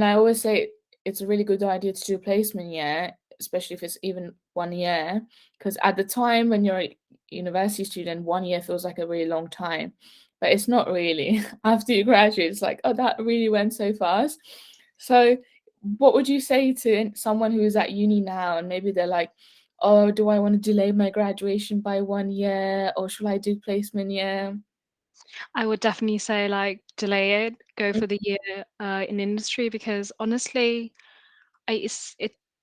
And I always say it's a really good idea to do a placement year, especially if it's even 1 year, because at the time when you're a university student, 1 year feels like a really long time, but it's not really. After you graduate, it's like, oh, that really went so fast. So, what would you say to someone who's at uni now and maybe they're like, oh, do I want to delay my graduation by 1 year or should I do placement year? I would definitely say like delay it, go for the year in industry because honestly, it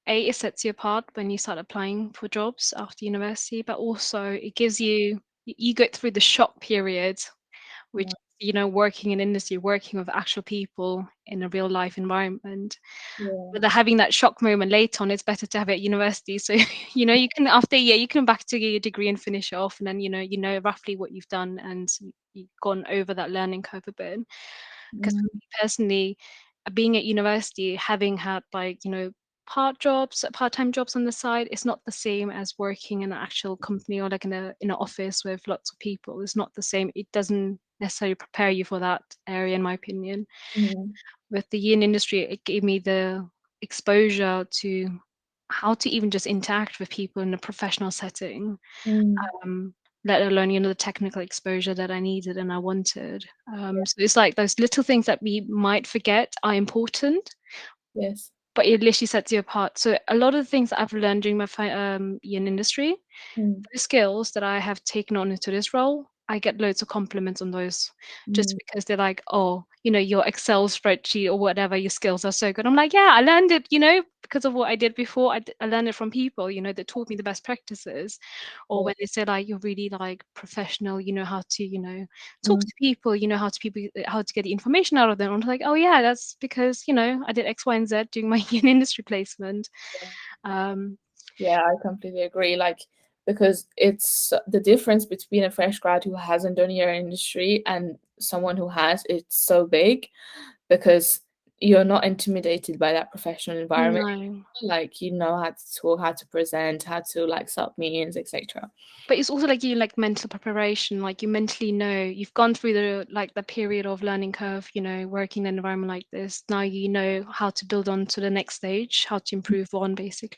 it sets you apart when you start applying for jobs after university, but also it gives you get through the shock period, which Yeah, working in industry, working with actual people in a real life environment. yeah, But they're having that shock moment later on, it's better to have it at university. So, you can after a year, you can back to your degree and finish it off, and then you know roughly what you've done and you've gone over that learning curve a bit. Because mm, personally, being at university, having had like part-time jobs on the side, it's not the same as working in an actual company or like in an office with lots of people. It's not the same. It doesn't necessarily prepare you for that area, in my opinion. mm, With the yin industry, it gave me the exposure to how to even just interact with people in a professional setting, mm, um, let alone the technical exposure that I needed and I wanted. yeah, So it's like those little things that we might forget are important, yes. but it literally sets you apart. So a lot of the things that I've learned during my yin industry, Mm, those skills that I have taken on into this role, I get loads of compliments on those just mm, because they're like, oh, your Excel spreadsheet or whatever, your skills are so good. I'm like, yeah, I learned it, because of what I did before. I learned it from people, that taught me the best practices. Or yeah, when they say like you're really like professional, you know how to, talk mm, to people, how to get the information out of them. I'm like, oh yeah, that's because, I did X, Y, and Z during my industry placement. yeah. Um, Yeah, I completely agree. Like, because it's the difference between a fresh grad who hasn't done your industry and someone who has, it's so big because you're not intimidated by that professional environment. no. Like, you know how to talk, how to present, how to like sub meetings, etc. But it's also like you like mental preparation, like you mentally know you've gone through the period of learning curve, working in an environment like this. Now you know how to build on to the next stage, how to improve on basically.